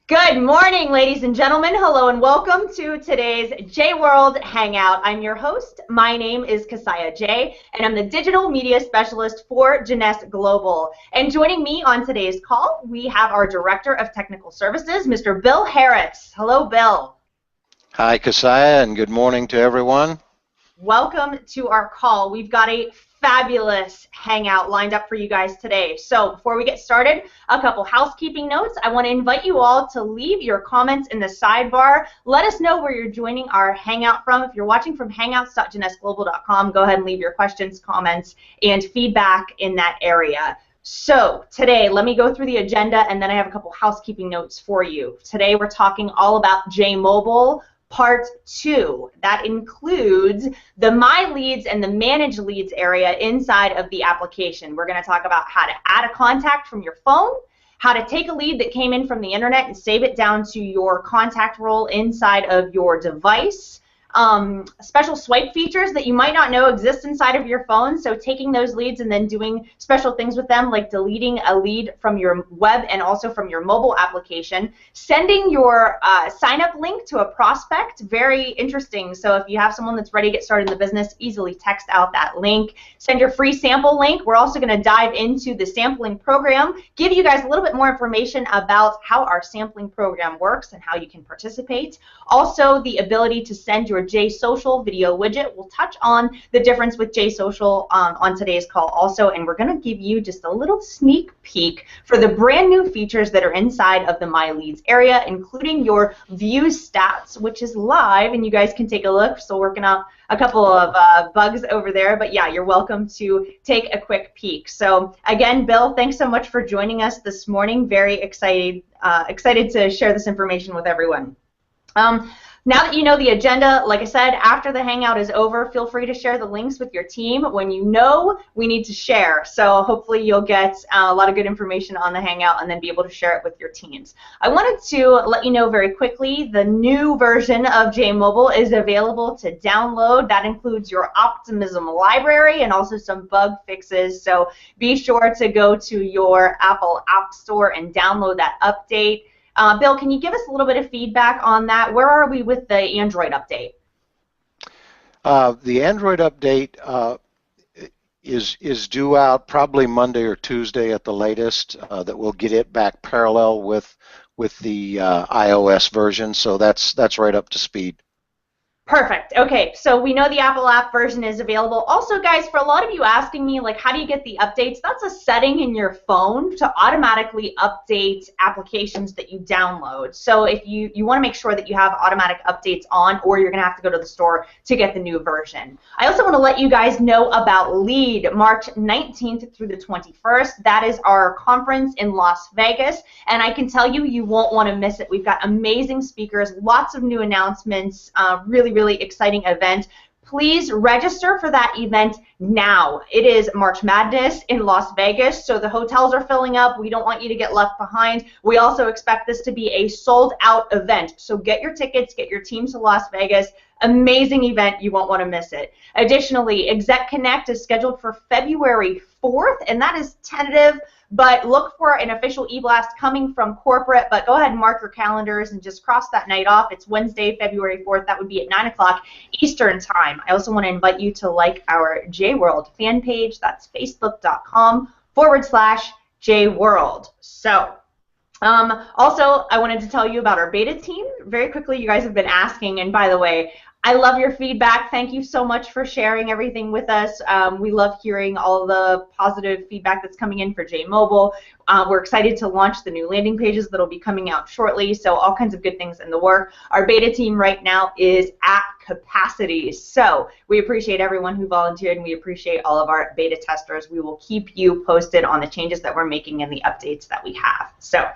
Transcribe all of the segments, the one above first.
Good morning, ladies and gentlemen. Hello and welcome to today's J World Hangout. I'm your host. My name is Cassiah Jay, and I'm the Digital Media Specialist for Jeunesse Global. And joining me on today's call, we have our Director of Technical Services, Mr. Bill Harris. Hello, Bill. Hi, Cassiah, and good morning to everyone. Welcome to our call. We've got a fabulous hangout lined up for you guys today. So before we get started, a couple housekeeping notes. I want to invite you all to leave your comments in the sidebar. Let us know where you're joining our hangout from. If you're watching from hangouts.jeunesseglobal.com, go ahead and leave your questions, comments, and feedback in that area. So today, let me go through the agenda, and then I have a couple housekeeping notes for you. Today, we're talking all about Jmobile Part 2. That includes the My Leads and the Manage Leads area inside of the application. We're going to talk about how to add a contact from your phone, how to take a lead that came in from the internet and save it down to your contact role inside of your device, special swipe features that you might not know exist inside of your phone, so taking those leads and then doing special things with them, like deleting a lead from your web and also from your mobile application, sending your sign-up link to a prospect, very interesting. So if you have someone that's ready to get started in the business, easily text out that link. Send your free sample link. We're also going to dive into the sampling program, give you guys a little bit more information about how our sampling program works and how you can participate. Also, the ability to send your JSocial video widget. We'll touch on the difference with JSocial on today's call also, and we're going to give you just a little sneak peek for the brand new features that are inside of the My Leads area, including your view stats, which is live, and you guys can take a look. Still working out a couple of bugs over there, but yeah, you're welcome to take a quick peek. So again, Bill, thanks so much for joining us this morning. Very excited to share this information with everyone. Now that you know the agenda, like I said, after the hangout is over, feel free to share the links with your team when you know we need to share. So hopefully you'll get a lot of good information on the hangout and then be able to share it with your teams. I wanted to let you know very quickly the new version of Jmobile is available to download. That includes your optimism library and also some bug fixes. So be sure to go to your Apple App Store and download that update. Bill, can you give us a little bit of feedback on that? Where are we with the Android update? The Android update is due out probably Monday or Tuesday at the latest. That will get it back parallel with the iOS version. So that's right up to speed. Perfect. Okay, so we know the Apple app version is available. Also, guys, for a lot of you asking me, like, how do you get the updates? That's a setting in your phone to automatically update applications that you download. So if you want to make sure that you have automatic updates on, or you're going to have to go to the store to get the new version. I also want to let you guys know about LEAD, March 19th through the 21st. That is our conference in Las Vegas, and I can tell you, you won't want to miss it. We've got amazing speakers, lots of new announcements, really exciting event. Please register for that event now. It is March Madness in Las Vegas, so the hotels are filling up. We don't want you to get left behind. We also expect this to be a sold-out event, so get your tickets, get your teams to Las Vegas. Amazing event. You won't want to miss it. Additionally, Exec Connect is scheduled for February 4th, and that is tentative, but look for an official e-blast coming from corporate. But go ahead and mark your calendars and just cross that night off. It's Wednesday, February 4th. That would be at 9 o'clock Eastern Time. I also want to invite you to like our JWorld fan page. That's facebook.com/JWorld. So also, I wanted to tell you about our beta team. Very quickly, you guys have been asking, and by the way, I love your feedback. Thank you so much for sharing everything with us. We love hearing all the positive feedback that's coming in for Jmobile. We're excited to launch the new landing pages that will be coming out shortly, so all kinds of good things in the work. Our beta team right now is at capacity, so we appreciate everyone who volunteered, and we appreciate all of our beta testers. We will keep you posted on the changes that we're making and the updates that we have. So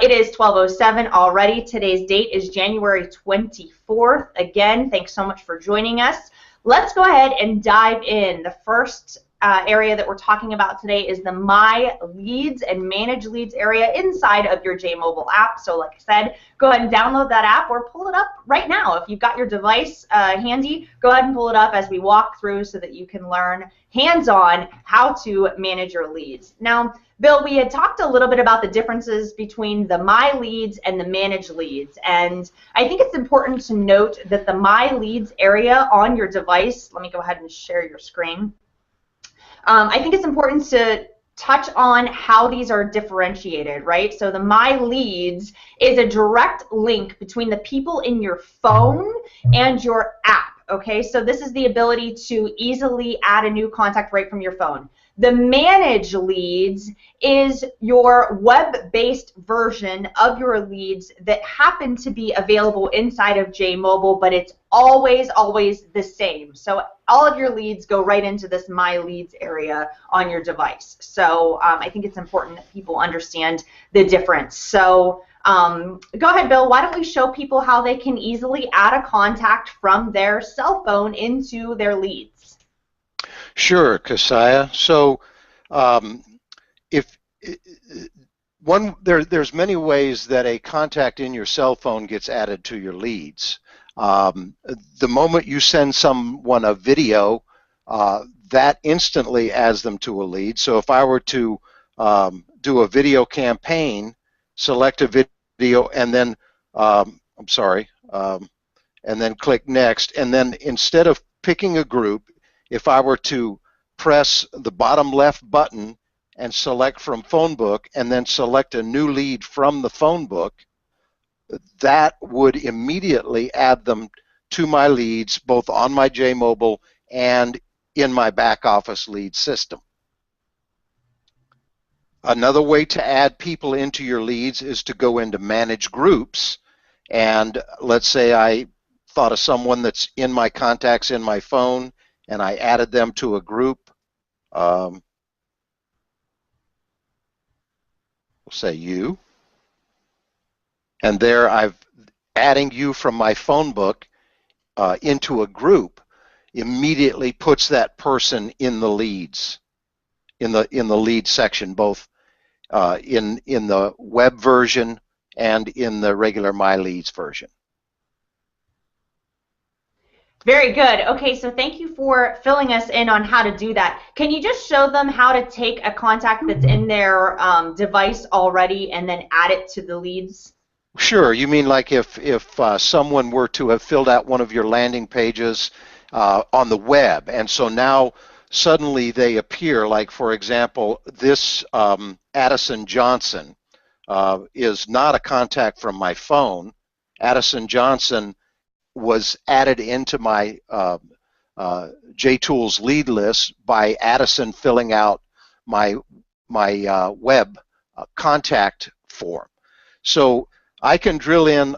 it is 12:07 already. Today's date is January 24th. Again, thanks so much for joining us. Let's go ahead and dive in. The first area that we're talking about today is the My Leads and Manage Leads area inside of your Jmobile app. So like I said, go ahead and download that app or pull it up right now. If you've got your device handy, go ahead and pull it up as we walk through so that you can learn hands-on how to manage your leads. Now, Bill, we had talked a little bit about the differences between the My Leads and the Manage Leads, and I think it's important to note that the My Leads area on your device, let me go ahead and share your screen. I think it's important to touch on how these are differentiated, right? So the My Leads is a direct link between the people in your phone and your app, okay? So this is the ability to easily add a new contact right from your phone. The Manage Leads is your web-based version of your leads that happen to be available inside of Jmobile, but it's always the same. So all of your leads go right into this My Leads area on your device. So I think it's important that people understand the difference. So go ahead, Bill. Why don't we show people how they can easily add a contact from their cell phone into their leads? Sure, Cassiah. So there's many ways that a contact in your cell phone gets added to your leads. The moment you send someone a video, that instantly adds them to a lead. So if I were to do a video campaign, select a video, and then and then click next, and then instead of picking a group, if I were to press the bottom left button and select from phone book and then select a new lead from the phone book, that would immediately add them to my leads, both on my Jmobile and in my back office lead system. Another way to add people into your leads is to go into Manage Groups, and let's say I thought of someone that's in my contacts in my phone and I added them to a group. We'll say you, and there I'm adding you from my phone book into a group. Immediately puts that person in the leads, in the lead section, both in the web version and in the regular My Leads version. Very good. Okay, so thank you for filling us in on how to do that. Can you just show them how to take a contact that's in their device already and then add it to the leads? Sure. You mean like if someone were to have filled out one of your landing pages on the web, and so now suddenly they appear, like for example, this Addison Johnson is not a contact from my phone. Addison Johnson was added into my JTools lead list by Addison filling out my web contact form. So I can drill in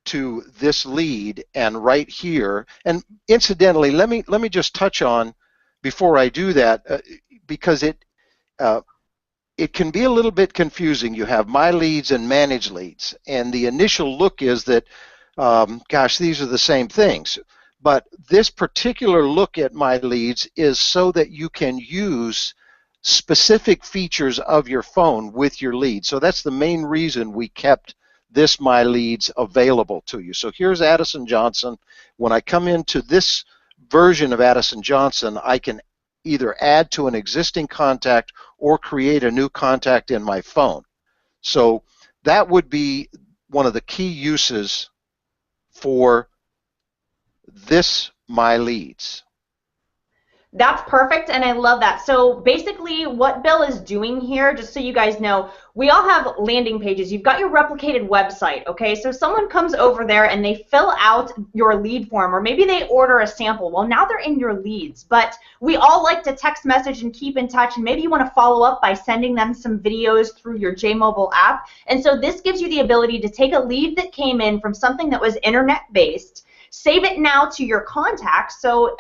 to this lead and right here, and incidentally, let me just touch on before I do that, because it can be a little bit confusing. You have My Leads and Manage Leads, and the initial look is that gosh, these are the same things. But this particular look at My Leads is so that you can use specific features of your phone with your lead. So that's the main reason we kept this My Leads available to you. So here's Addison Johnson. When I come into this version of Addison Johnson, I can either add to an existing contact or create a new contact in my phone. So that would be one of the key uses for this My Leads. That's perfect, and I love that. So basically what Bill is doing here, just so you guys know, we all have landing pages. You've got your replicated website, okay? So someone comes over there and they fill out your lead form, or maybe they order a sample. Well, now they're in your leads, but we all like to text message and keep in touch, and maybe you want to follow up by sending them some videos through your Jmobile app. And so this gives you the ability to take a lead that came in from something that was internet-based, save it now to your contacts, so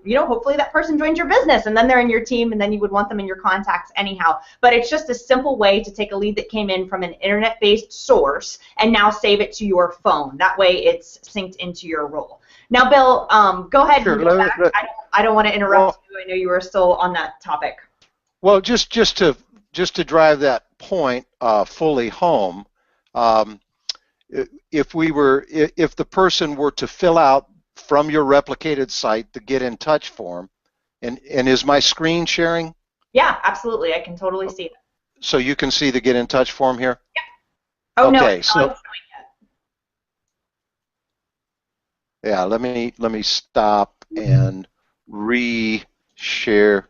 you know, hopefully that person joins your business and then they're in your team and then you would want them in your contacts anyhow. But it's just a simple way to take a lead that came in from an internet-based source and now save it to your phone. That way it's synced into your role. Now, Bill, go ahead and go back. I don't want to interrupt Well, you. I know you were still on that topic. well, just to drive that point fully home, um, if the person were to fill out from your replicated site the get in touch form, and is my screen sharing? Yeah, absolutely. I can totally see that. So you can see the get in touch form here? Yeah. Oh no, Okay, it's not so showing yet. yeah, let me stop and re-share.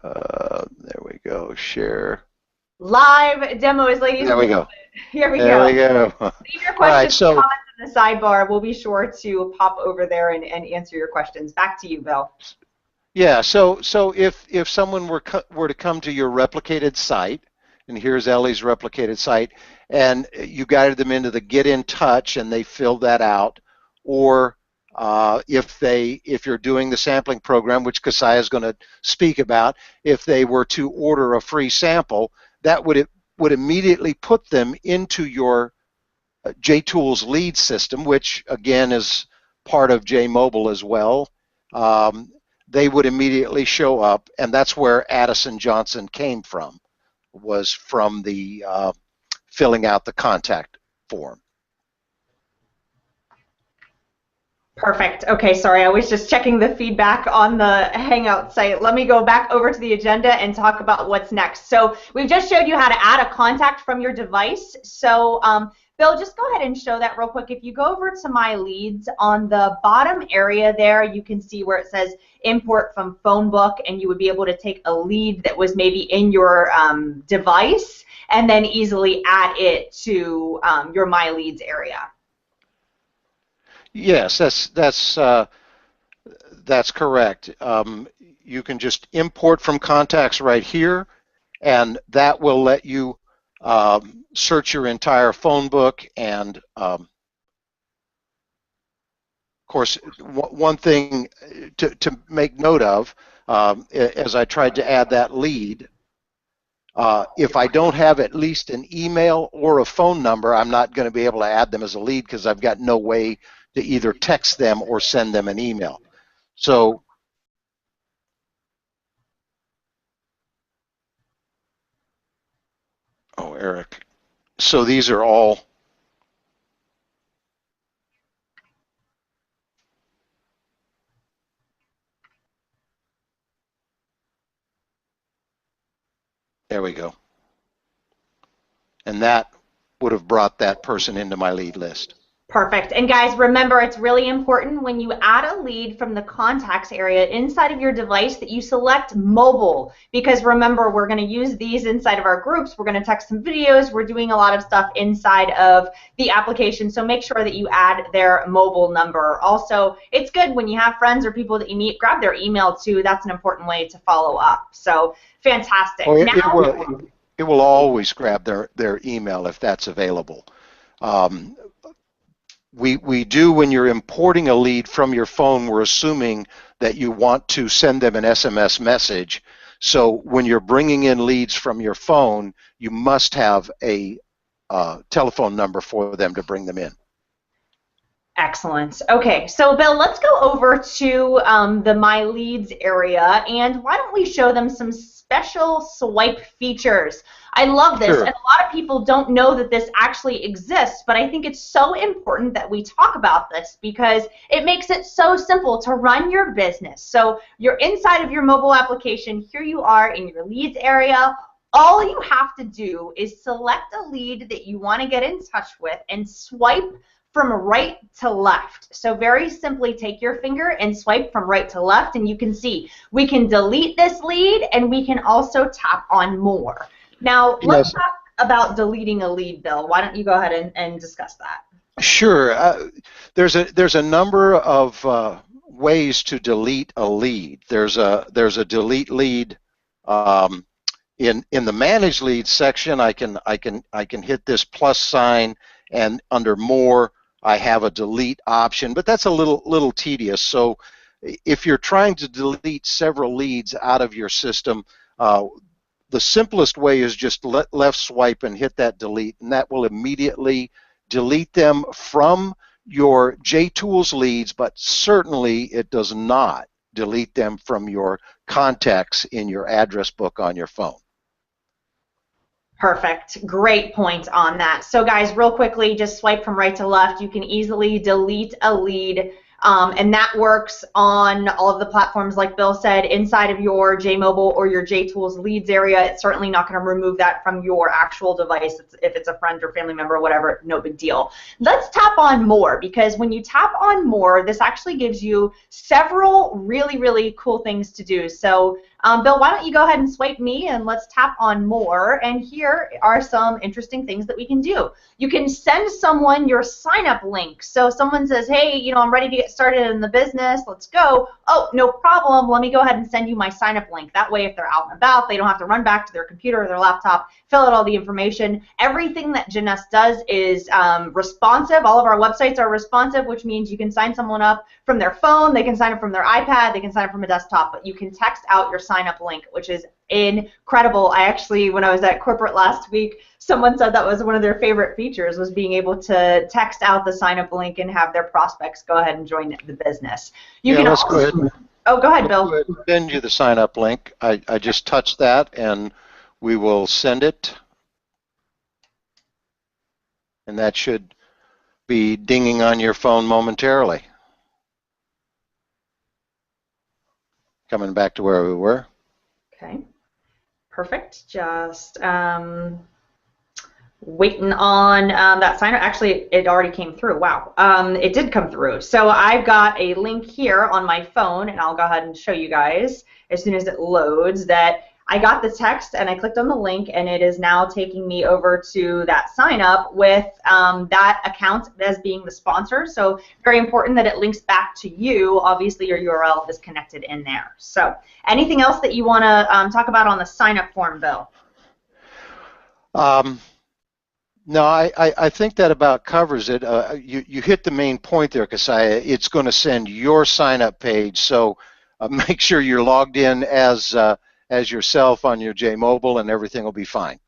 There we go. Share. Live demos, ladies There and we gentlemen. go. Here we There go. we go. Leave your All right. questions and So comments in the sidebar. We'll be sure to pop over there and answer your questions. Back to you, Bill. yeah. So if someone were to come to your replicated site, and here's Ellie's replicated site, and you guided them into the get in touch, and they filled that out, or if you're doing the sampling program, which Cassiah is going to speak about, if they were to order a free sample, that would immediately put them into your JTools lead system, which again is part of Jmobile as well. Um, they would immediately show up, and that's where Addison Johnson came from, was from the filling out the contact form. Perfect. Okay, sorry, I was just checking the feedback on the Hangout site. Let me go back over to the agenda and talk about what's next. So we've just showed you how to add a contact from your device. So Bill, just go ahead and show that real quick. If you go over to My Leads, on the bottom area there, you can see where it says import from phone book, and you would be able to take a lead that was maybe in your device and then easily add it to your My Leads area. Yes, that's correct. You can just import from contacts right here, and that will let you search your entire phone book. And of course, one thing to make note of, as I tried to add that lead, if I don't have at least an email or a phone number, I'm not going to be able to add them as a lead because I've got no way to either text them or send them an email. So oh, Eric. So these are all. There we go. And that would have brought that person into my lead list. Perfect. And guys, remember, it's really important when you add a lead from the contacts area inside of your device that you select mobile, because remember, we're going to use these inside of our groups. We're going to text some videos. We're doing a lot of stuff inside of the application, so make sure that you add their mobile number. Also, it's good when you have friends or people that you meet, grab their email too. That's an important way to follow up. So fantastic. Oh, Now, it will always grab their email if that's available. We do, when you're importing a lead from your phone, we're assuming that you want to send them an SMS message. So when you're bringing in leads from your phone, you must have a telephone number for them to bring them in. excellent. Okay, so Bill, let's go over to the My Leads area, and why don't we show them some special swipe features. I love this, Sure. and a lot of people don't know that this actually exists, but I think it's so important that we talk about this because it makes it so simple to run your business. So you're inside of your mobile application, here you are in your leads area. All you have to do is select a lead that you want to get in touch with and swipe from right to left. So very simply, take your finger and swipe from right to left, and you can see we can delete this lead and we can also tap on more. Now, let's talk about deleting a lead, Bill. Why don't you go ahead and discuss that? Sure. There's a number of ways to delete a lead. There's a delete lead in the manage leads section. I can hit this plus sign, and under more I have a delete option, but that's a little tedious. So if you're trying to delete several leads out of your system, the simplest way is just left swipe and hit that delete, and that will immediately delete them from your JTools leads, but certainly it does not delete them from your contacts in your address book on your phone. Perfect. Great point on that. So guys, real quickly, just swipe from right to left. You can easily delete a lead, and that works on all of the platforms, like Bill said, inside of your Jmobile or your JTools leads area. It's certainly not going to remove that from your actual device. If it's a friend or family member or whatever, no big deal. Let's tap on more, because when you tap on more, this actually gives you several really, really cool things to do. So Bill, why don't you go ahead and swipe me, and let's tap on more. And here are some interesting things that we can do. You can send someone your sign-up link. So someone says, hey, you know, I'm ready to get started in the business. Let's go. Oh, no problem. Let me go ahead and send you my sign-up link. That way, if they're out and about, they don't have to run back to their computer or their laptop, fill out all the information. Everything that Jeunesse does is responsive. All of our websites are responsive, which means you can sign someone up from their phone. They can sign up from their iPad. They can sign up from a desktop. But you can text out your sign-up link, which is incredible. I actually, when I was at corporate last week, someone said that was one of their favorite features, was being able to text out the sign-up link and have their prospects go ahead and join the business. You can let's also, go ahead. Oh, go ahead, Bill. Go ahead and send you the sign-up link. I just touched that, and we will send it. And that should be dinging on your phone momentarily. Coming back to where we were. Okay, perfect. Just waiting on that sign up. Actually, it already came through. Wow, it did come through. So I've got a link here on my phone, and I'll go ahead and show you guys as soon as it loads that I got the text, and I clicked on the link, and it is now taking me over to that sign up with that account as being the sponsor. So very important that it links back to you. Obviously, your URL is connected in there. So anything else that you want to talk about on the sign up form, Bill? No, I think that about covers it. You hit the main point there, Cassiah. It's going to send your sign-up page, so make sure you're logged in as yourself on your Jmobile, and everything will be fine.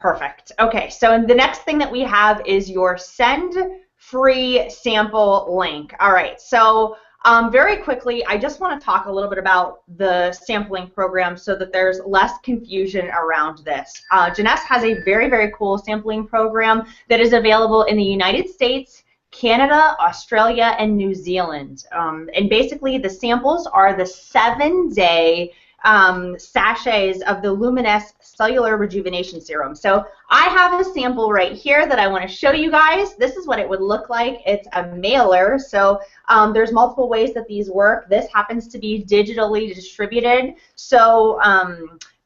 Perfect. Okay, so the next thing that we have is your send free sample link. All right, so very quickly, I just want to talk a little bit about the sampling program so that there's less confusion around this. Jeunesse has a very, very cool sampling program that is available in the United States, Canada, Australia, and New Zealand. And basically, the samples are the 7-day sachets of the Luminous Cellular Rejuvenation Serum. So I have a sample right here that I want to show you guys. This is what it would look like. It's a mailer. So there's multiple ways that these work. This happens to be digitally distributed. So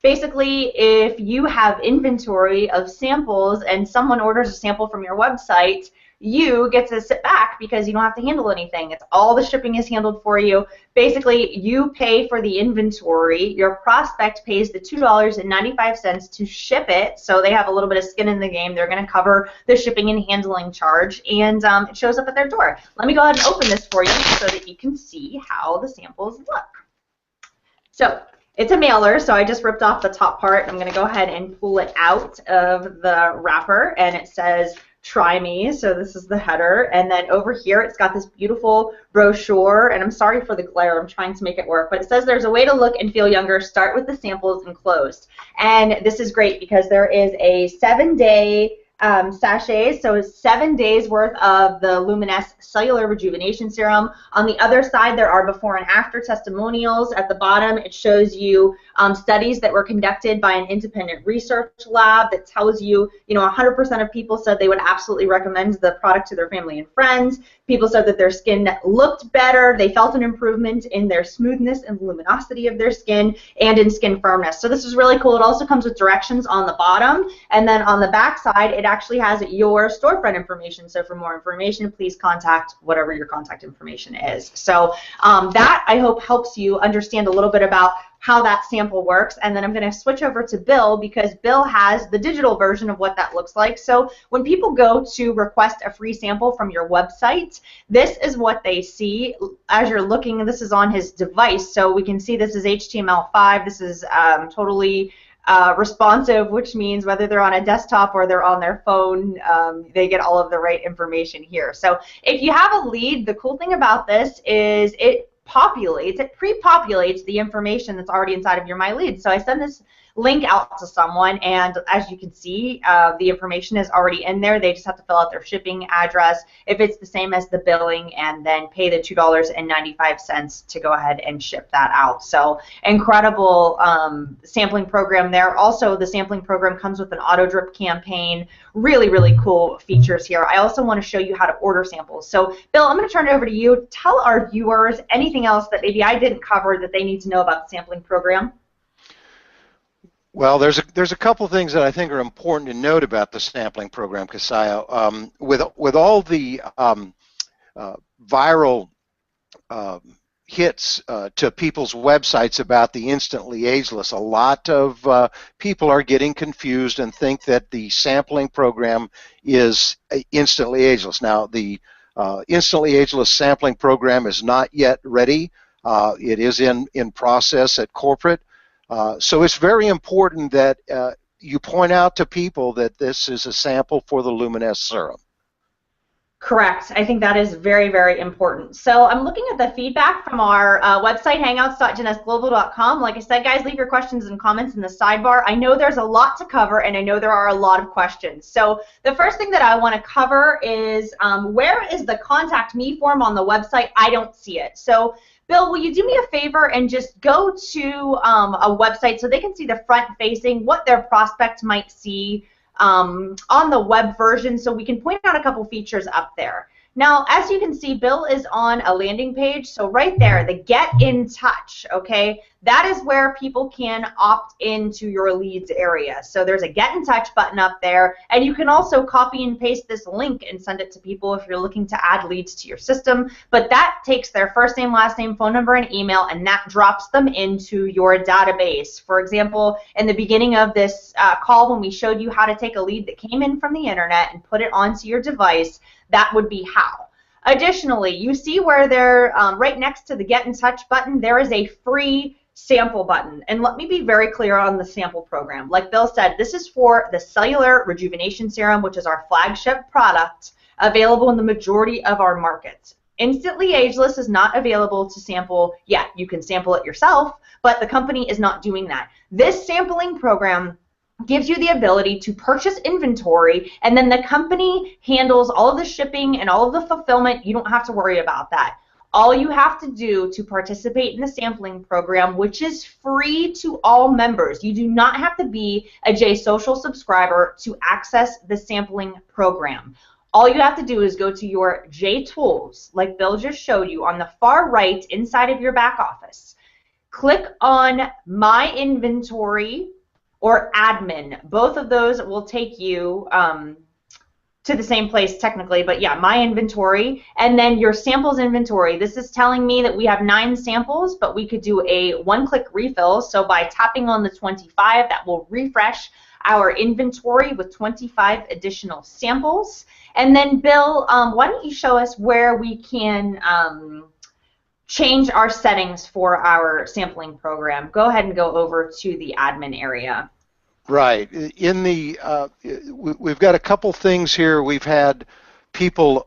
basically, if you have inventory of samples and someone orders a sample from your website, you get to sit back because you don't have to handle anything. It's all the shipping is handled for you. Basically, you pay for the inventory. Your prospect pays the $2.95 to ship it, so they have a little bit of skin in the game. They're going to cover the shipping and handling charge, and it shows up at their door. Let me go ahead and open this for you so that you can see how the samples look. So it's a mailer, so I just ripped off the top part. I'm going to go ahead and pull it out of the wrapper, and it says, "Try me," so this is the header, and then over here it's got this beautiful brochure, and I'm sorry for the glare, I'm trying to make it work, but it says there's a way to look and feel younger. Start with the samples enclosed. And this is great because there is a 7-day sachets, so 7 days worth of the Luminous Cellular Rejuvenation Serum. On the other side, there are before and after testimonials. At the bottom, it shows you studies that were conducted by an independent research lab that tells you, 100% of people said they would absolutely recommend the product to their family and friends. People said that their skin looked better. They felt an improvement in their smoothness and luminosity of their skin and in skin firmness. So this is really cool. It also comes with directions on the bottom, and then on the back side, it actually has your storefront information. So for more information, please contact whatever your contact information is. So that, I hope, helps you understand a little bit about how that sample works. And then I'm going to switch over to Bill because Bill has the digital version of what that looks like. So when people go to request a free sample from your website, this is what they see as you're looking. This is on his device, so we can see this is HTML5. This is totally responsive, which means whether they're on a desktop or they're on their phone, they get all of the right information here. So if you have a lead, the cool thing about this is it populates, it pre-populates the information that's already inside of your My Leads. So I send this link out to someone, and as you can see, the information is already in there. They just have to fill out their shipping address, if it's the same as the billing, and then pay the $2.95 to go ahead and ship that out. So incredible sampling program there. Also, the sampling program comes with an auto drip campaign. Really, really cool features here. I also want to show you how to order samples. So Bill, I'm going to turn it over to you. Tell our viewers anything else that maybe I didn't cover that they need to know about the sampling program. Well, there's a couple of things that I think are important to note about the sampling program, Cassiah. With all the viral hits to people's websites about the instantly ageless, a lot of people are getting confused and think that the sampling program is instantly ageless. Now, the instantly ageless sampling program is not yet ready. It is in process at corporate. So it's very important that you point out to people that this is a sample for the Luminous serum. Correct. I think that is very, very important. So I'm looking at the feedback from our website, hangouts.jeunesseglobal.com. Like I said, guys, leave your questions and comments in the sidebar. I know there's a lot to cover, and I know there are a lot of questions. So the first thing that I want to cover is where is the Contact Me form on the website? I don't see it. So Bill, will you do me a favor and just go to a website so they can see the front facing, what their prospect might see on the web version, so we can point out a couple features up there. Now, as you can see, Bill is on a landing page, so right there, the Get in Touch, okay? That is where people can opt into your leads area. So there's a Get in Touch button up there, and you can also copy and paste this link and send it to people if you're looking to add leads to your system. But that takes their first name, last name, phone number, and email, and that drops them into your database. For example, in the beginning of this call, when we showed you how to take a lead that came in from the internet and put it onto your device, that would be how. Additionally, you see where they're right next to the Get in Touch button, there is a free sample button. And let me be very clear on the sample program. Like Bill said, this is for the Cellular Rejuvenation Serum, which is our flagship product, available in the majority of our markets. Instantly Ageless is not available to sample yet. You can sample it yourself, but the company is not doing that. This sampling program gives you the ability to purchase inventory, and then the company handles all of the shipping and all of the fulfillment. You don't have to worry about that. All you have to do to participate in the sampling program, which is free to all members, you do not have to be a JSocial subscriber to access the sampling program. All you have to do is go to your JTools, like Bill just showed you, on the far right inside of your back office. Click on My Inventory or Admin. Both of those will take you to the same place technically, but yeah, My Inventory, and then your samples inventory. This is telling me that we have 9 samples, but we could do a one-click refill. So by tapping on the 25, that will refresh our inventory with 25 additional samples. And then Bill, why don't you show us where we can change our settings for our sampling program. Go ahead and go over to the admin area. Right. In the we've got a couple things here. We've had people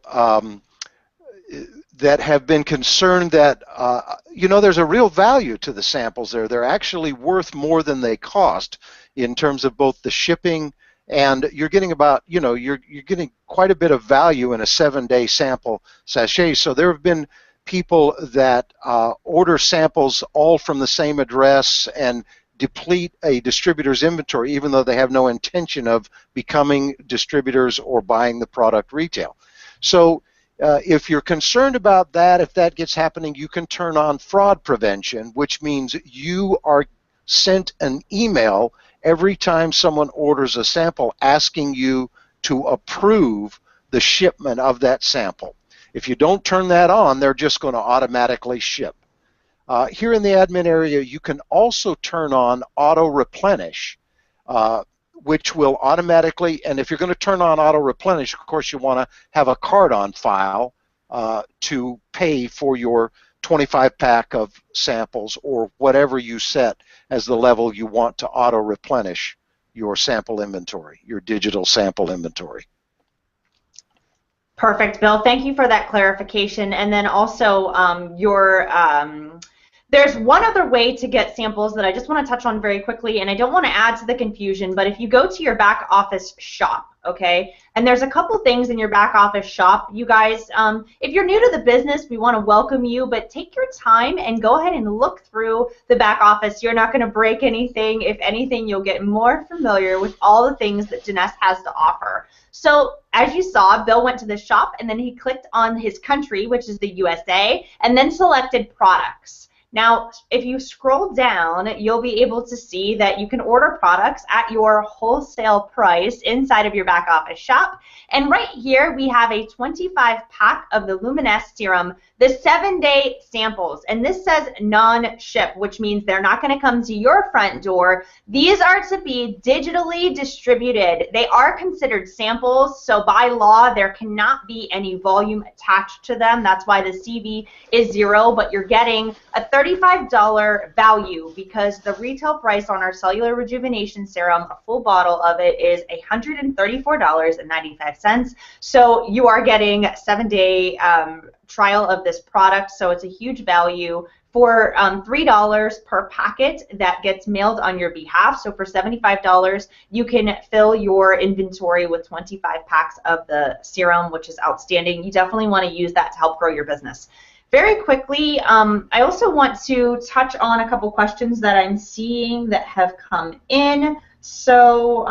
that have been concerned that you know, there's a real value to the samples there. They're actually worth more than they cost in terms of both the shipping, and you're getting about, you know, you're getting quite a bit of value in a 7-day sample sachet. So there have been people that order samples all from the same address and deplete a distributor's inventory even though they have no intention of becoming distributors or buying the product retail. So if you're concerned about that, if that gets happening, you can turn on fraud prevention, which means you are sent an email every time someone orders a sample asking you to approve the shipment of that sample. If you don't turn that on, they're just going to automatically ship. Here in the admin area, you can also turn on auto replenish, which will automatically, and if you're going to turn on auto replenish, of course you want to have a card on file to pay for your 25-pack of samples or whatever you set as the level you want to auto replenish your sample inventory, your digital sample inventory. Perfect, Bill. Thank you for that clarification. And then also there's one other way to get samples that I just want to touch on very quickly, and I don't want to add to the confusion, but if you go to your back office shop, okay, and there's a couple things in your back office shop, you guys, if you're new to the business, we want to welcome you, but take your time and go ahead and look through the back office. You're not going to break anything. If anything, you'll get more familiar with all the things that Jeunesse has to offer. So as you saw, Bill went to the shop and then he clicked on his country, which is the USA, and then selected products. Now, if you scroll down, you'll be able to see that you can order products at your wholesale price inside of your back office shop. And right here, we have a 25-pack of the Luminesce serum, the 7-day samples. And this says non-ship, which means they're not going to come to your front door. These are to be digitally distributed. They are considered samples, so by law, there cannot be any volume attached to them. That's why the CV is 0, but you're getting a $35 value because the retail price on our cellular rejuvenation serum, a full bottle of it, is $134.95. So you are getting a 7-day trial of this product, so it's a huge value. For $3 per packet that gets mailed on your behalf, so for $75, you can fill your inventory with 25 packs of the serum, which is outstanding. You definitely want to use that to help grow your business. Very quickly, I also want to touch on a couple questions that I'm seeing that have come in. So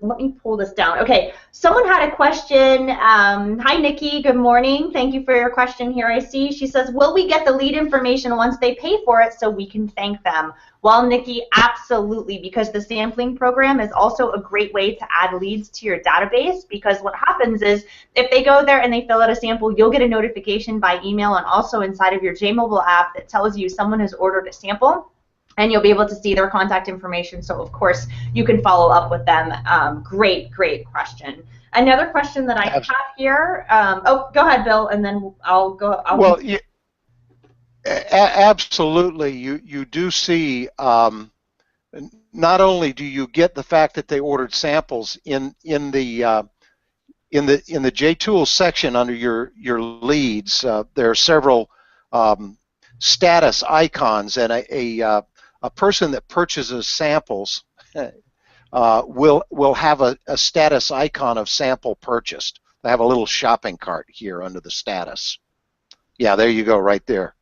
let me pull this down. Okay, someone had a question. Hi, Nikki. Good morning. Thank you for your question here. I see. She says, will we get the lead information once they pay for it so we can thank them? Well, Nikki, absolutely, because the sampling program is also a great way to add leads to your database, because what happens is if they go there and they fill out a sample, you'll get a notification by email and also inside of your Jmobile app that tells you someone has ordered a sample. And you'll be able to see their contact information, so of course you can follow up with them. Great question. Another question that I have here. Oh, go ahead, Bill, and then I'll go. Well, yeah, absolutely. You do see. Not only do you get the fact that they ordered samples in the JTools section under your leads, there are several status icons, and a person that purchases samples will have a status icon of sample purchased. They have a little shopping cart here under the status. Yeah, there you go, right there.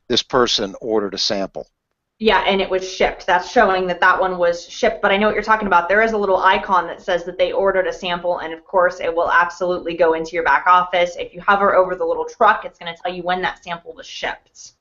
This person ordered a sample. Yeah, and it was shipped. That's showing that that one was shipped, but I know what you're talking about. There is a little icon that says that they ordered a sample, and of course it will absolutely go into your back office. If you hover over the little truck, it's going to tell you when that sample was shipped.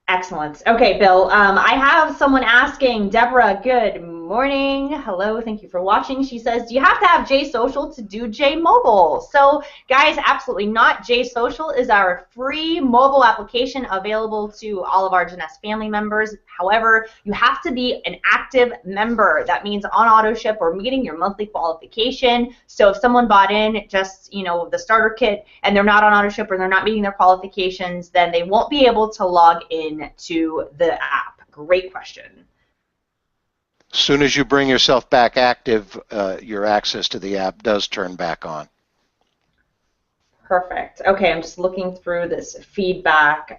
Excellent. Okay, Bill, I have someone asking, Deborah, good morning. Hello, thank you for watching. She says, do you have to have J Social to do Jmobile? So, guys, absolutely not. J Social is our free mobile application available to all of our Jeunesse family members. However, you have to be an active member. That means on AutoShip or meeting your monthly qualification. So if someone bought in just, the starter kit and they're not on AutoShip or they're not meeting their qualifications, then they won't be able to log in to the app. Great question. As soon as you bring yourself back active, your access to the app does turn back on. Perfect. Okay, I'm just looking through this feedback.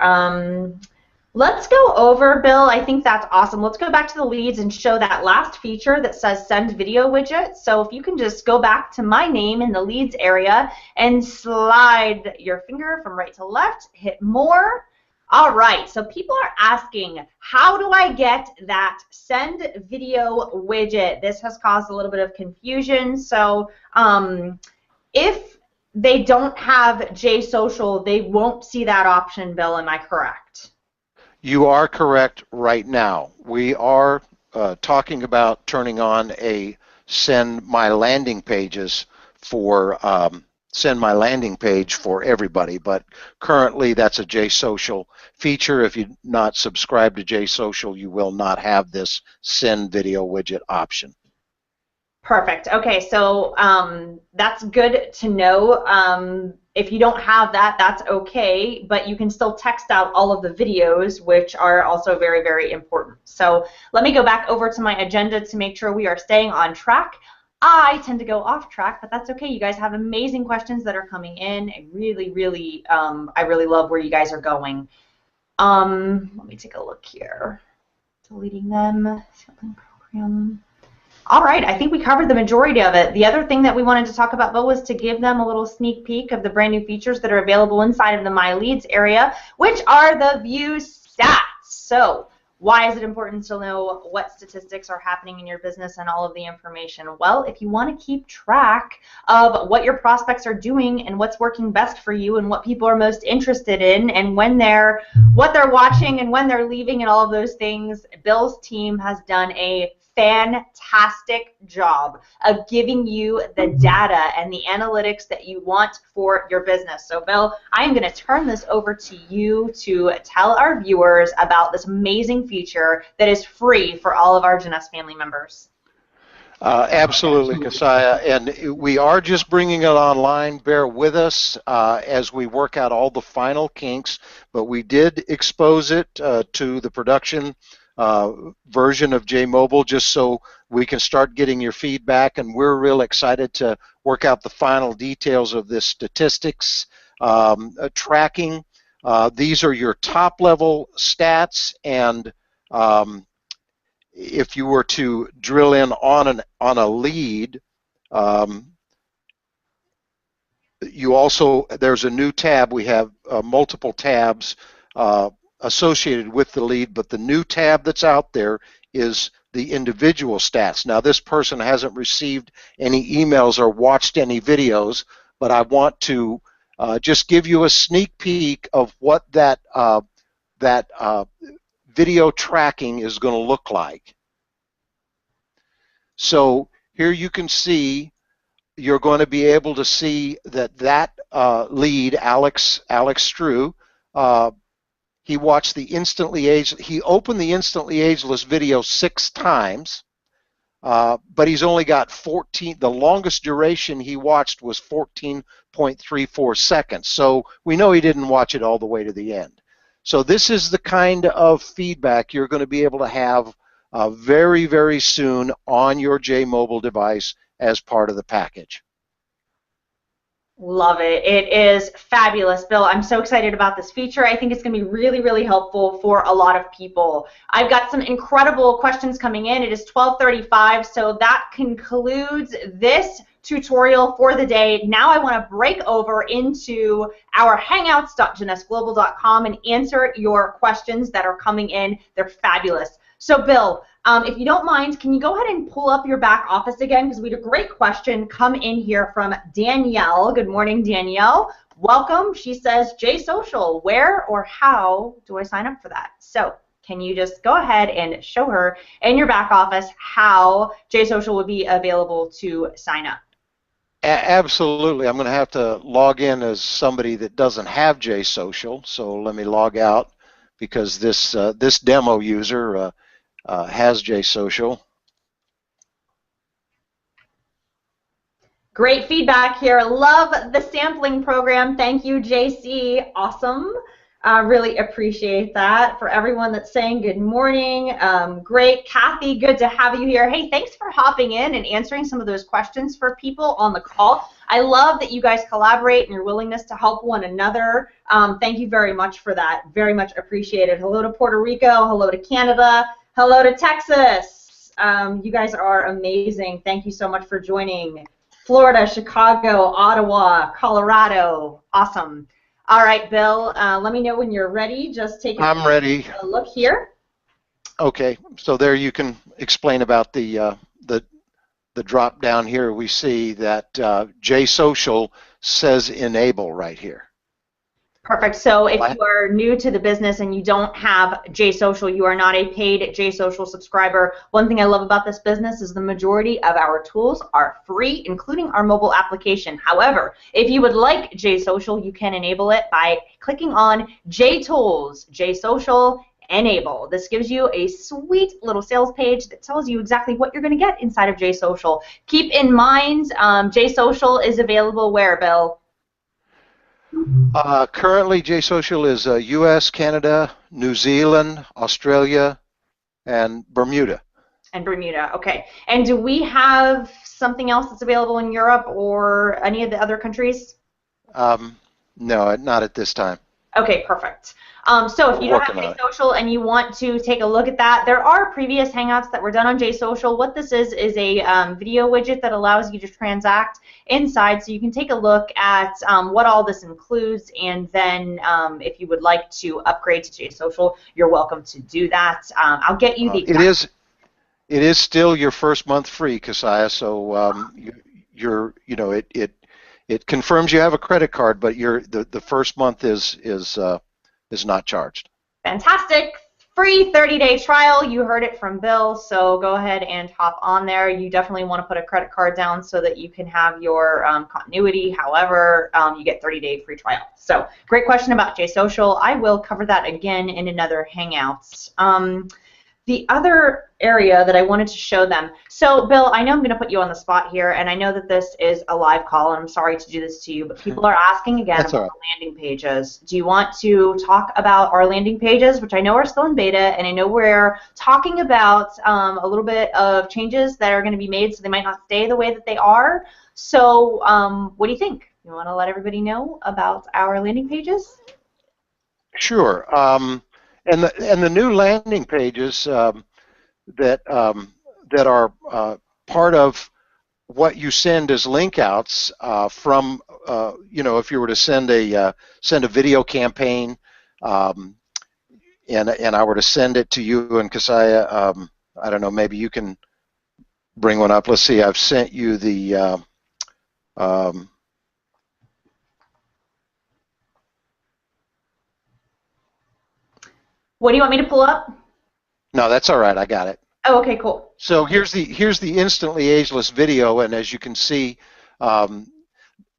Let's go over, Bill. I think that's awesome. Let's go back to the leads and show that last feature that says send video widget. So if you can just go back to my name in the leads area and slide your finger from right to left, hit more. All right, so people are asking, how do I get that send video widget? This has caused a little bit of confusion. So if they don't have J Social, they won't see that option, Bill. Am I correct? You are correct right now. We are talking about turning on a send my landing pages for send my landing page for everybody, but currently that's a J Social feature. If you're not subscribed to J Social, you will not have this send video widget option. Perfect. Okay, so that's good to know. If you don't have that, that's okay, but you can still text out all of the videos, which are also very, very important. So let me go back over to my agenda to make sure we are staying on track. I tend to go off track, but that's okay. You guys have amazing questions that are coming in. I really love where you guys are going. Let me take a look here. Deleting them. Sampling program. All right, I think we covered the majority of it. The other thing that we wanted to talk about, Bill, was to give them a little sneak peek of the brand new features that are available inside of the My Leads area, which are the view stats. So why is it important to know what statistics are happening in your business and all of the information? Well, if you want to keep track of what your prospects are doing and what's working best for you and what people are most interested in and what they're watching and when they're leaving and all of those things, Bill's team has done a fantastic job of giving you the data and the analytics that you want for your business. So Bill, I'm going to turn this over to you to tell our viewers about this amazing feature that is free for all of our Jeunesse family members. Absolutely, Cassiah, and we are just bringing it online. Bear with us as we work out all the final kinks, but we did expose it to the production version of Jmobile just so we can start getting your feedback, and we're real excited to work out the final details of this statistics tracking. These are your top level stats, and if you were to drill in on a lead, there's a new tab. We have multiple tabs associated with the lead, but the new tab that's out there is the individual stats. Now, this person hasn't received any emails or watched any videos, but I want to just give you a sneak peek of what that video tracking is going to look like. So here you can see, you're going to be able to see that lead, Alex Strew, he watched the he opened the Instantly Ageless video 6 times, but he's only got 14, the longest duration he watched was 14.34 seconds. So we know he didn't watch it all the way to the end. So this is the kind of feedback you're going to be able to have very, very soon on your Jmobile device as part of the package. Love it. It is fabulous, Bill. I'm so excited about this feature. I think it's going to be really, really helpful for a lot of people. I've got some incredible questions coming in. It is 12:35, so that concludes this tutorial for the day. Now I want to break over into our hangouts.jeunesseglobal.com and answer your questions that are coming in. They're fabulous. So Bill, if you don't mind, can you go ahead and pull up your back office again, because we had a great question come in here from Danielle. Good morning, Danielle. Welcome. She says, JSocial, where or how do I sign up for that? So can you just go ahead and show her in your back office how JSocial would be available to sign up? Absolutely. I'm going to have to log in as somebody that doesn't have JSocial. So let me log out, because this demo user has JSocial. Great feedback here. Love the sampling program. Thank you, JC. Awesome. Really appreciate that. For everyone that's saying good morning. Great. Kathy, good to have you here. Hey, thanks for hopping in and answering some of those questions for people on the call. I love that you guys collaborate and your willingness to help one another. Thank you very much for that. Very much appreciated. Hello to Puerto Rico. Hello to Canada. Hello to Texas. You guys are amazing. Thank you so much for joining. Florida, Chicago, Ottawa, Colorado. Awesome. All right, Bill, let me know when you're ready. Just take I'm ready. A look here. Okay, so there you can explain about the drop down here. We see that JSocial says enable right here. Perfect. So if you are new to the business and you don't have JSocial, you are not a paid JSocial subscriber. One thing I love about this business is the majority of our tools are free, including our mobile application. However, if you would like JSocial, you can enable it by clicking on JTools, JSocial, enable. This gives you a sweet little sales page that tells you exactly what you're going to get inside of JSocial. Keep in mind, JSocial is available where, Bill? Currently, JSocial is US, Canada, New Zealand, Australia, and Bermuda. And Bermuda, okay. And do we have something else that's available in Europe or any of the other countries? No, not at this time. Okay, perfect. So if you don't have JSocial and you want to take a look at that, there are previous Hangouts that were done on JSocial. What this is a video widget that allows you to transact inside, so you can take a look at what all this includes, and then if you would like to upgrade to JSocial, you're welcome to do that. I'll get you the It is still your first month free, Cassiah, so it confirms you have a credit card, but the first month is not charged. Fantastic. Free 30-day trial. You heard it from Bill, so go ahead and hop on there. You definitely want to put a credit card down so that you can have your continuity. However, you get 30-day free trial. So great question about JSocial. I will cover that again in another Hangouts. The other area that I wanted to show them. So, Bill, I know I'm going to put you on the spot here, and I know that this is a live call, and I'm sorry to do this to you, but people are asking again about the landing pages. Do you want to talk about our landing pages, which I know are still in beta, and I know we're talking about a little bit of changes that are going to be made, so they might not stay the way that they are. So, what do you think? You want to let everybody know about our landing pages? Sure. And the new landing pages that are part of what you send as link outs from if you were to send a video campaign and I were to send it to you and Cassiah, I don't know, maybe you can bring one up. Let's see, I've sent you the what do you want me to pull up? No, that's all right. I got it. Oh, okay, cool. So here's the instantly ageless video, and as you can see, on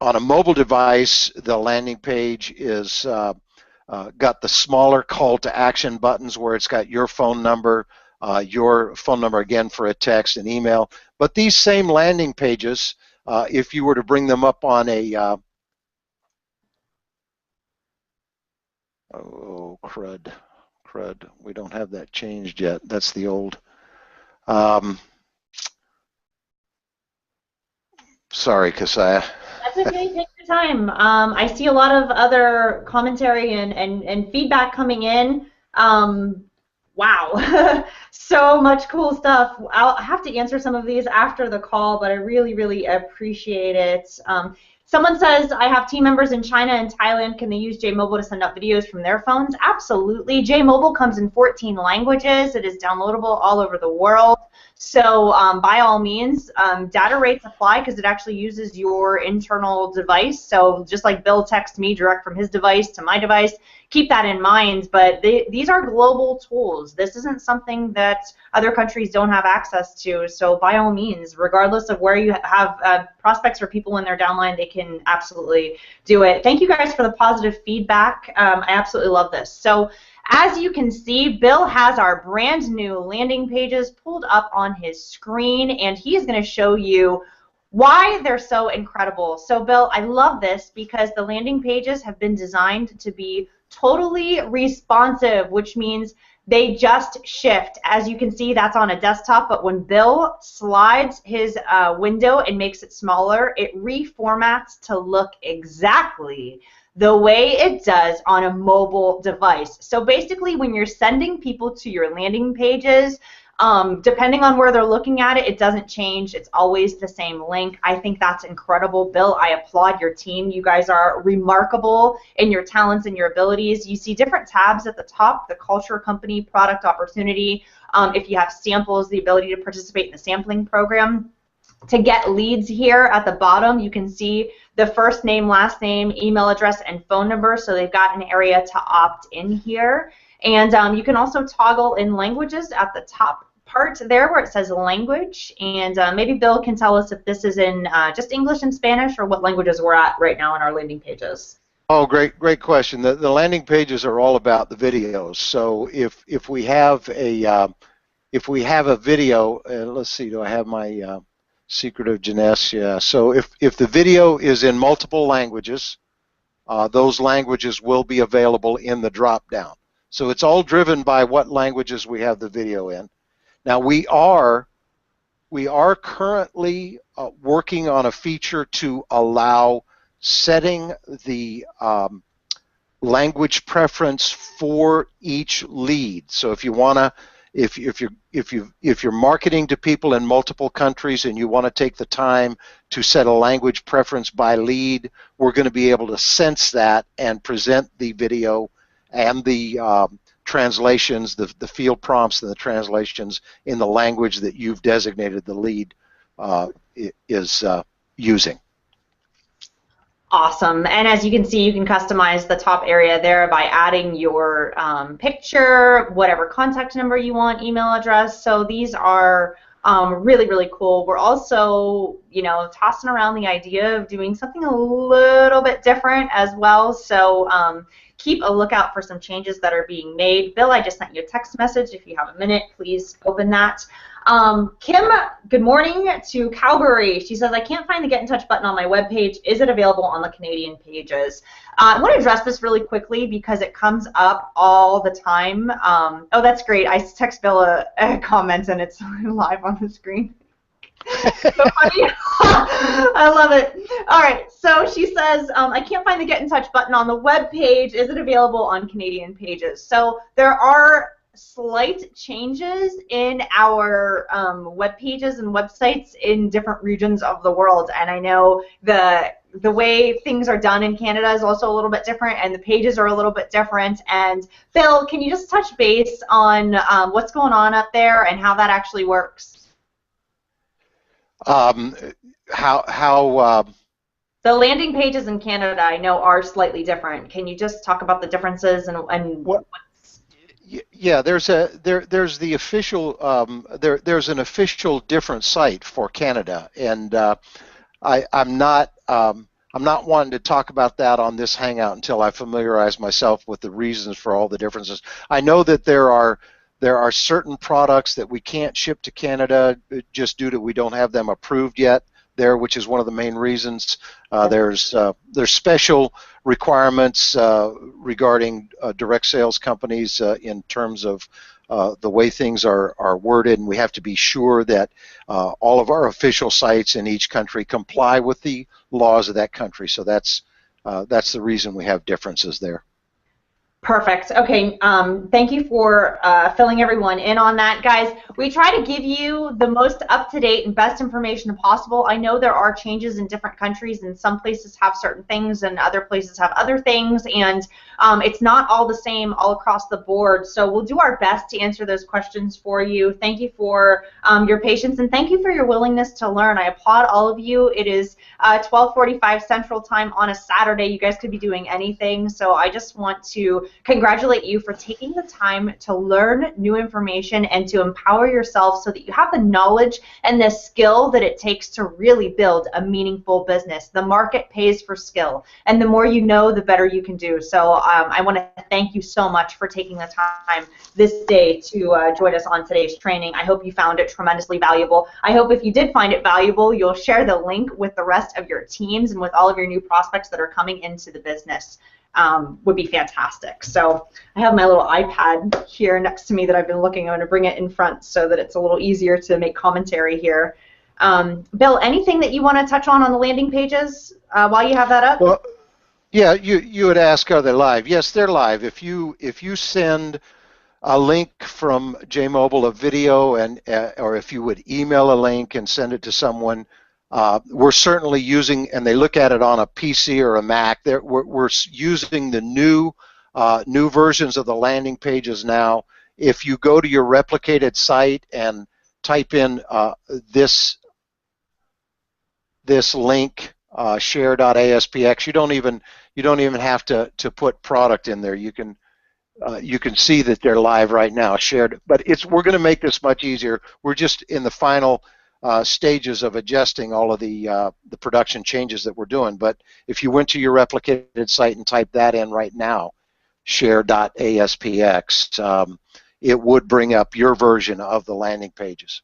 a mobile device, the landing page is got the smaller call to action buttons where it's got your phone number again for a text and email. But these same landing pages, if you were to bring them up on a oh crud. We don't have that changed yet. That's the old. Sorry, Cassiah. That's okay. Take your time. I see a lot of other commentary and feedback coming in. Wow, so much cool stuff. I'll have to answer some of these after the call, but I really, really appreciate it. Someone says, I have team members in China and Thailand. Can they use Jmobile to send out videos from their phones? Absolutely. Jmobile comes in 14 languages. It is downloadable all over the world. So by all means, data rates apply because it actually uses your internal device. So just like Bill texts me direct from his device to my device, keep that in mind. But these are global tools. This isn't something that other countries don't have access to. So by all means, regardless of where you have prospects or people in their downline, they can absolutely do it. Thank you guys for the positive feedback. I absolutely love this. So as you can see, Bill has our brand new landing pages pulled up on his screen, and he is going to show you why they're so incredible. So Bill, I love this because the landing pages have been designed to be totally responsive, which means they just shift. As you can see, that's on a desktop, but when Bill slides his window and makes it smaller, it reformats to look exactly the way it does on a mobile device. So basically, when you're sending people to your landing pages, depending on where they're looking at it, it doesn't change. It's always the same link. I think that's incredible. Bill, I applaud your team. You guys are remarkable in your talents and your abilities. You see different tabs at the top, the culture, company, product, opportunity. If you have samples, the ability to participate in the sampling program. To get leads here at the bottom, you can see the first name, last name, email address, and phone number. So they've got an area to opt in here. And you can also toggle in languages at the top part there where it says language. And maybe Bill can tell us if this is in just English and Spanish or what languages we're at right now on our landing pages. Oh, great question. The landing pages are all about the videos. So if we have a video, let's see, do I have my Secret of Jeunesse? Yeah. So if the video is in multiple languages, those languages will be available in the drop down. So it's all driven by what languages we have the video in. Now we are we are currently working on a feature to allow setting the language preference for each lead. So if you want to, if you're marketing to people in multiple countries and you want to take the time to set a language preference by lead, we're going to be able to sense that and present the video and the translations, the field prompts and the translations in the language that you've designated the lead is using. Awesome. And as you can see, you can customize the top area there by adding your picture, whatever contact number you want, email address. So these are really, really cool. We're also, tossing around the idea of doing something a little bit different as well. So keep a lookout for some changes that are being made. Bill, I just sent you a text message. If you have a minute, please open that. Kim, good morning to Calgary. She says, I can't find the Get in Touch button on my webpage. Is it available on the Canadian pages? I want to address this really quickly because it comes up all the time. Oh, that's great. I text Bill a comment and it's live on the screen. So funny. I love it. All right, so she says, I can't find the Get in Touch button on the web page. Is it available on Canadian pages? So there are slight changes in our web pages and websites in different regions of the world, and I know the way things are done in Canada is also a little bit different, and the pages are a little bit different. And Bill, can you just touch base on what's going on up there and how that actually works? The landing pages in Canada, I know, are slightly different. Can you just talk about the differences and what? Yeah, there's the official there's an official different site for Canada, and I'm not wanting to talk about that on this Hangout until I familiarize myself with the reasons for all the differences. I know that there are certain products that we can't ship to Canada just due to we don't have them approved yet there, which is one of the main reasons. There's special requirements regarding direct sales companies in terms of the way things are worded, and we have to be sure that all of our official sites in each country comply with the laws of that country. So that's the reason we have differences there. Perfect. Okay, thank you for filling everyone in on that. Guys, we try to give you the most up-to-date and best information possible. I know there are changes in different countries, and some places have certain things and other places have other things, and it's not all the same all across the board. So we'll do our best to answer those questions for you. Thank you for your patience, and thank you for your willingness to learn. I applaud all of you. It is 12:45 Central Time on a Saturday. You guys could be doing anything, so I just want to congratulate you for taking the time to learn new information and to empower yourself so that you have the knowledge and the skill that it takes to really build a meaningful business. The market pays for skill, and the more you know, the better you can do. So I want to thank you so much for taking the time this day to join us on today's training. I hope you found it tremendously valuable. I hope if you did find it valuable, you'll share the link with the rest of your teams and with all of your new prospects that are coming into the business. Would be fantastic. So I have my little iPad here next to me that I've been looking. I'm going to bring it in front so that it's a little easier to make commentary here. Bill, anything that you want to touch on the landing pages while you have that up? Well, yeah, you would ask, are they live? Yes, they're live. If you send a link from Jmobile, a video, and or if you would email a link and send it to someone, we're certainly using, and they look at it on a PC or a Mac. We're using the new versions of the landing pages now. If you go to your replicated site and type in this link, share.aspx, you don't even have to put product in there. You can see that they're live right now, shared. But we're going to make this much easier. We're just in the final stages of adjusting all of the production changes that we're doing. But if you went to your replicated site and typed that in right now, share.aspx, it would bring up your version of the landing pages.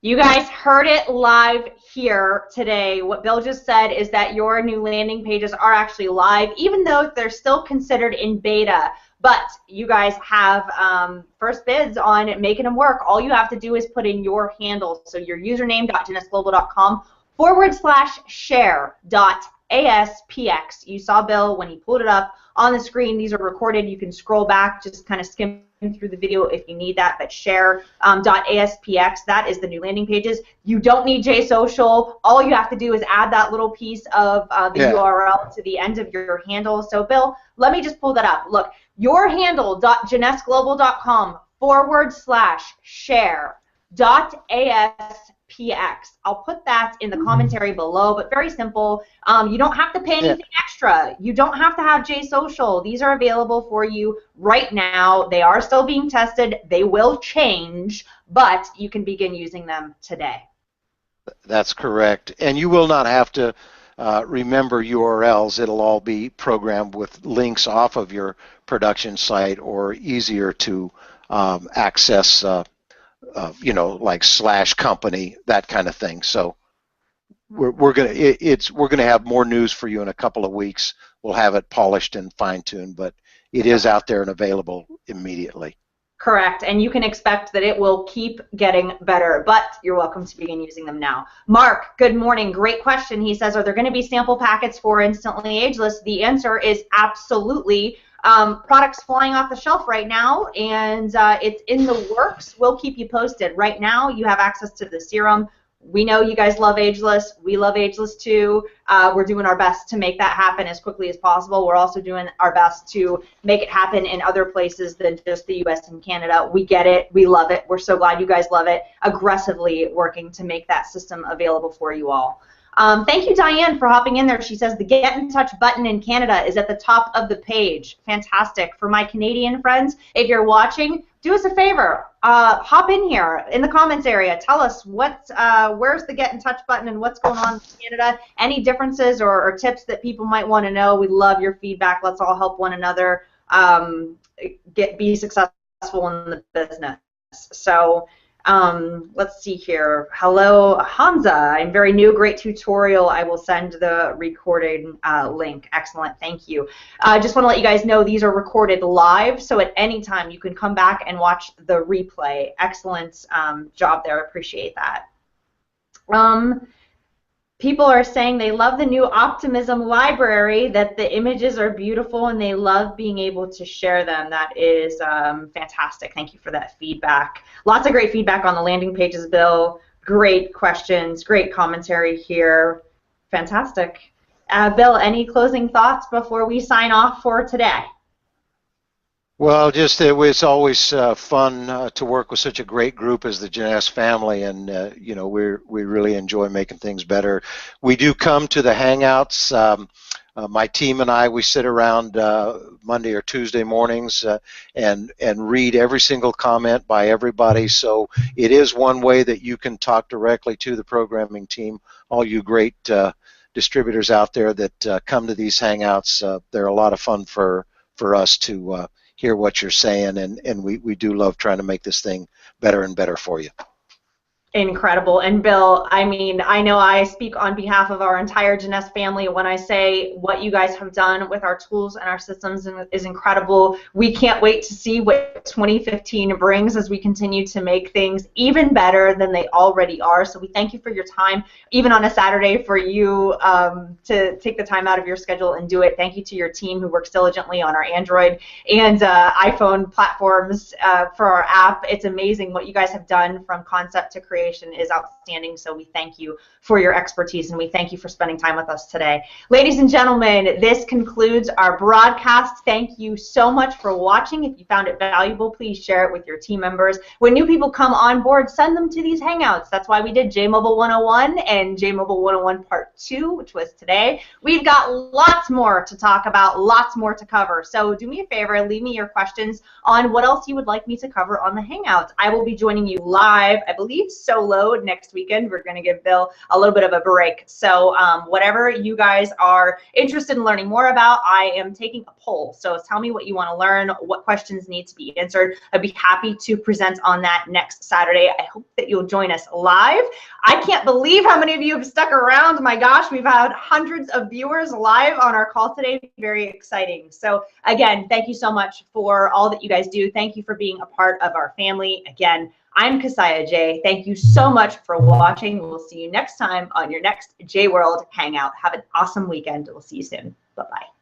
You guys heard it live here today. What Bill just said is that your new landing pages are actually live, even though they're still considered in beta. But you guys have first bids on making them work. All you have to do is put in your handle. So your username.JeunесseGlobal.com/share.aspx. You saw Bill when he pulled it up on the screen. These are recorded. You can scroll back, just kind of skim through the video if you need that, but share.aspx, that is the new landing pages. You don't need JSocial. All you have to do is add that little piece of the URL to the end of your handle. So Bill, let me just pull that up. Look, your handle, JeunesseGlobal.com/share.aspx. I'll put that in the commentary below, but very simple. You don't have to pay anything extra. You don't have to have JSocial. These are available for you right now. They are still being tested. They will change, but you can begin using them today. That's correct. And you will not have to remember URLs. It'll all be programmed with links off of your production site or easier to access, you know, like /company, that kind of thing. So we're gonna have more news for you in a couple of weeks. We'll have it polished and fine-tuned, but it is out there and available immediately. Correct, and you can expect that it will keep getting better, but you're welcome to begin using them now. Mark, good morning. Great question. He says, are there going to be sample packets for Instantly Ageless? The answer is absolutely. Products flying off the shelf right now, and it's in the works. We'll keep you posted. Right now, you have access to the serum. We know you guys love Ageless. We love Ageless too. We're doing our best to make that happen as quickly as possible. We're also doing our best to make it happen in other places than just the US and Canada. We get it. We love it. We're so glad you guys love it. Aggressively working to make that system available for you all. Thank you, Diane, for hopping in there. She says the Get in Touch button in Canada is at the top of the page. Fantastic. For my Canadian friends, if you're watching, do us a favor. Hop in here in the comments area. Tell us where's the Get in Touch button and what's going on in Canada. Any differences or tips that people might want to know. We love your feedback. Let's all help one another be successful in the business. So let's see here. Hello, Hamza. I'm very new. Great tutorial. I will send the recording link. Excellent. Thank you. I just want to let you guys know these are recorded live, so at any time you can come back and watch the replay. Excellent job there. Appreciate that. People are saying they love the new Optimism library, that the images are beautiful and they love being able to share them. That is fantastic. Thank you for that feedback. Lots of great feedback on the landing pages, Bill. Great questions, great commentary here. Fantastic. Bill, any closing thoughts before we sign off for today? Well, just it's always fun to work with such a great group as the Jeunesse family, and you know, we really enjoy making things better. We do come to the Hangouts. My team and I, we sit around Monday or Tuesday mornings and read every single comment by everybody. So it is one way that you can talk directly to the programming team. All you great distributors out there that come to these Hangouts, they're a lot of fun for us to hear what you're saying, and we do love trying to make this thing better and better for you. Incredible. And Bill, I mean, I know I speak on behalf of our entire Jeunesse family when I say what you guys have done with our tools and our systems is incredible. We can't wait to see what 2015 brings as we continue to make things even better than they already are. So we thank you for your time, even on a Saturday, for you to take the time out of your schedule and do it. Thank you to your team who works diligently on our Android and iPhone platforms for our app. It's amazing what you guys have done from concept to creation is outstanding, so we thank you for your expertise and we thank you for spending time with us today. Ladies and gentlemen, this concludes our broadcast. Thank you so much for watching. If you found it valuable, please share it with your team members. When new people come on board, send them to these Hangouts. That's why we did Jmobile 101 and Jmobile 101 Part 2, which was today. We've got lots more to talk about, lots more to cover. So do me a favor, leave me your questions on what else you would like me to cover on the Hangouts. I will be joining you live, I believe, solo next week. weekend. We're going to give Bill a little bit of a break. So whatever you guys are interested in learning more about, I am taking a poll. So tell me what you want to learn, what questions need to be answered. I'd be happy to present on that next Saturday. I hope that you'll join us live. I can't believe how many of you have stuck around. My gosh, we've had hundreds of viewers live on our call today. Very exciting. So again, thank you so much for all that you guys do. Thank you for being a part of our family. Again, I'm Cassiah Jay. Thank you so much for watching. We'll see you next time on your next J World Hangout. Have an awesome weekend. We'll see you soon. Bye-bye.